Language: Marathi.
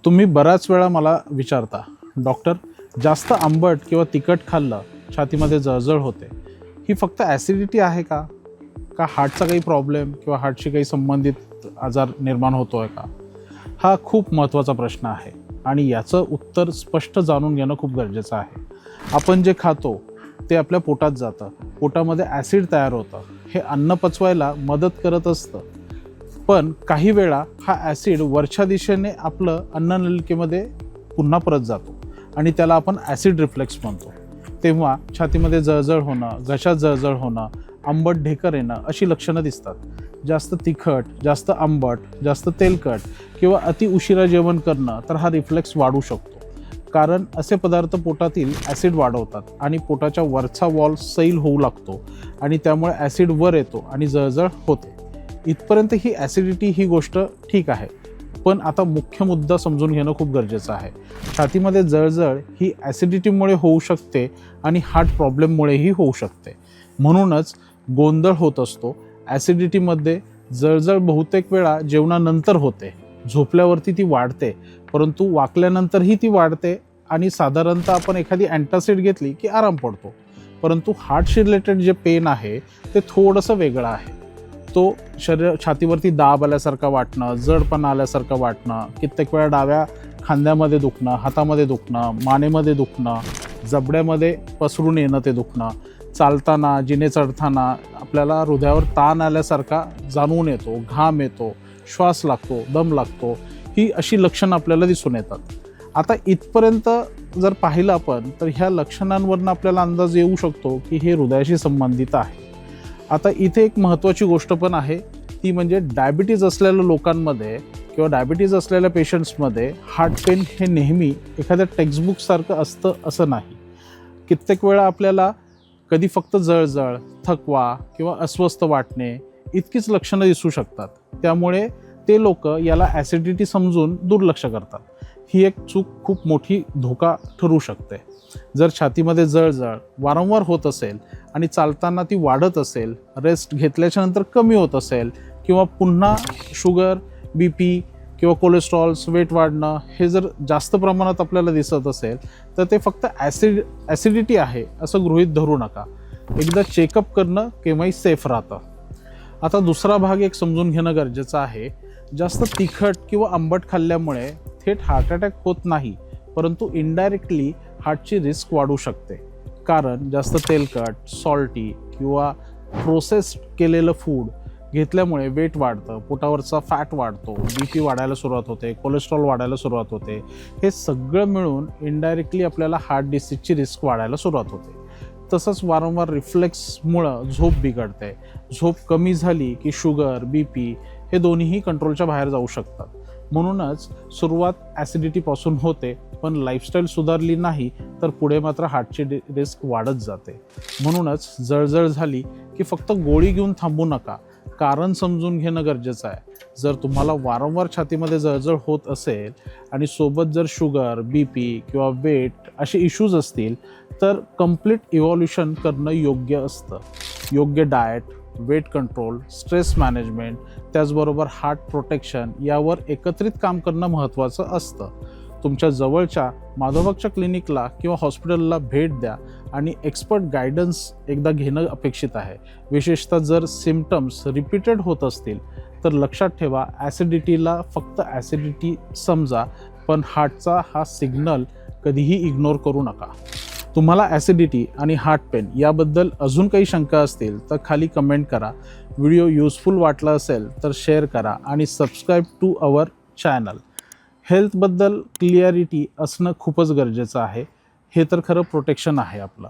तुम्ही बऱ्याच वेळा मला विचारता, डॉक्टर जास्त आंबट किंवा तिखट खाल्लं छातीमध्ये जळजळ होते, ही फक्त ॲसिडिटी आहे का? का हार्टचा काही प्रॉब्लेम किंवा हार्टशी काही संबंधित आजार निर्माण होतो आहे का? हा खूप महत्त्वाचा प्रश्न आहे आणि याचं उत्तर स्पष्ट जाणून घेणं खूप गरजेचं आहे. आपण जे खातो ते आपल्या पोटात जातं, पोटामध्ये ॲसिड तयार होतं, हे अन्न पचवायला मदत करत असतं. पण काही वेळा हा ॲसिड वरच्या दिशेने आपलं अन्ननलिकेमध्ये पुन्हा परत जातो आणि त्याला आपण ॲसिड रिफ्लेक्स म्हणतो. तेव्हा छातीमध्ये जळजळ होणं, घशात जळजळ होणं, आंबट ढेकर येणं अशी लक्षणं दिसतात. जास्त तिखट, जास्त आंबट, जास्त तेलकट किंवा अति उशिरा जेवण करणं तर हा रिफ्लेक्स वाढू शकतो. कारण असे पदार्थ पोटातील ॲसिड वाढवतात आणि पोटाच्या वरचा वॉल सैल होऊ लागतो आणि त्यामुळे ॲसिड वर येतो आणि जळजळ होते. इथपर्यंत ही ॲसिडिटी ही गोष्ट ठीक आहे, पण आता मुख्य मुद्दा समजून घेणं खूप गरजेचं आहे. छातीमध्ये जळजळ ही ॲसिडिटीमुळे होऊ शकते आणि हार्ट प्रॉब्लेममुळेही होऊ शकते. म्हणूनच गोंधळ होत असतो. ॲसिडिटीमध्ये जळजळ बहुतेक वेळा जेवणानंतर होते, झोपल्यावरती ती वाढते, परंतु वाकल्यानंतरही ती वाढते आणि साधारणतः आपण एखादी अँटासिड घेतली की आराम पडतो. परंतु हार्टशी रिलेटेड जे पेन आहे ते थोडंसं वेगळं आहे. तो छातीवरती दाब आल्यासारखं वाटणं, जडपणा आल्यासारखं वाटणं, कित्येक वेळा डाव्या खांद्यामध्ये दुखणं, हातामध्ये दुखणं, मानेमध्ये दुखणं, जबड्यामध्ये पसरून येणं ते दुखणं, चालताना, जिने चढताना आपल्याला हृदयावर ताण आल्यासारखा जाणवून येतो, घाम येतो, श्वास लागतो, दम लागतो, ही अशी लक्षणं आपल्याला दिसून येतात. आता इथपर्यंत जर पाहिलं आपण तर ह्या लक्षणांवरून आपल्याला अंदाज येऊ शकतो की हे हृदयाशी संबंधित आहे. आता इथे एक महत्त्वाची गोष्ट पण आहे, ती म्हणजे डायबिटीज असलेल्या लोकांमध्ये किंवा डायबिटीज असलेल्या पेशंट्समध्ये हार्ट पेन हे नेहमी एखाद्या टेक्स्टबुकसारखं असतं असं नाही. कित्येक वेळा आपल्याला कधी फक्त जळजळ, थकवा किंवा अस्वस्थ वाटणे इतकीच लक्षणं दिसू शकतात. त्यामुळे ते लोक याला ॲसिडिटी समजून दुर्लक्ष करतात. ही एक चूक खूप मोठी धोका ठरू शकते. जर छातीमध्ये जळजळ वारंवार होत असेल आणि चालताना ती वाढत असेल, रेस्ट घेतल्याच्या नंतर कमी होत असेल किंवा पुन्हा शुगर, BP किंवा कोलेस्ट्रॉल्स, वेट वाढणं हे जर जास्त प्रमाणात आपल्याला दिसत असेल तर ते फक्त ॲसिडिटी आहे असं गृहीत धरू नका. एकदा चेकअप करणं केव्हाही सेफ राहतं. आता दुसरा भाग एक समजून घेणं गरजेचं आहे. जास्त तिखट किंवा आंबट खाल्ल्यामुळे थेट हार्ट अटॅक होत नाही, परंतु इनडायरेक्टली हार्टची रिस्क वाढू शकते. कारण जास्त तेलकट, सॉल्टी किंवा प्रोसेस्ड केलेलं फूड घेतल्यामुळे वेट वाढतं, पोटावरचा फॅट वाढतो, BP वाढायला सुरुवात होते, कोलेस्ट्रॉल वाढायला सुरुवात होते. हे सगळं मिळून इनडायरेक्टली आपल्याला हार्ट डिसीजची रिस्क वाढायला सुरुवात होते. तसंच वारंवार रिफ्लेक्समुळं झोप बिघडते. झोप कमी झाली की शुगर, BP हे दोन्हीही कंट्रोलच्या बाहेर जाऊ शकतात. म्हणूनच सुरुवात ॲसिडिटीपासून होते, पण लाईफस्टाईल सुधारली नाही तर पुढे मात्र हार्टची रिस्क वाढत जाते. म्हणूनच जळजळ झाली की फक्त गोळी घेऊन थांबू नका, कारण समजून घेणं गरजेचं आहे. जर तुम्हाला वारंवार छातीमध्ये जळजळ होत असेल आणि सोबत जर शुगर, BP किंवा वेट असे इश्यूज असतील तर कम्प्लीट इव्हॉल्युशन करणं योग्य असतं. योग्य diet, weight control, stress management, त्याचबरोबर हार्ट प्रोटेक्शन यावर एकत्रित काम करणं महत्त्वाचं असतं. तुमच्या जवळच्या माधवबागच्या क्लिनिकला किंवा हॉस्पिटलला भेट द्या आणि एक्सपर्ट गायडन्स एकदा घेणं अपेक्षित आहे. विशेषतः जर सिम्पटम्स रिपीटेड होत असतील तर लक्षात ठेवा, ॲसिडिटीला फक्त ॲसिडिटी समजा, पण हार्टचा हा सिग्नल कधीही इग्नोर करू नका. तुम्हाला ॲसिडिटी आणि हार्ट पेन याबद्दल अजून काही शंका असतील तर खाली कमेंट करा. व्हिडिओ युजफुल वाटला असेल तर शेअर करा आणि सबस्क्राईब टू अवर चॅनल. हेल्थबद्दल क्लिअरिटी असणं खूपच गरजेचं आहे. हे तर खरं प्रोटेक्शन आहे आपलं.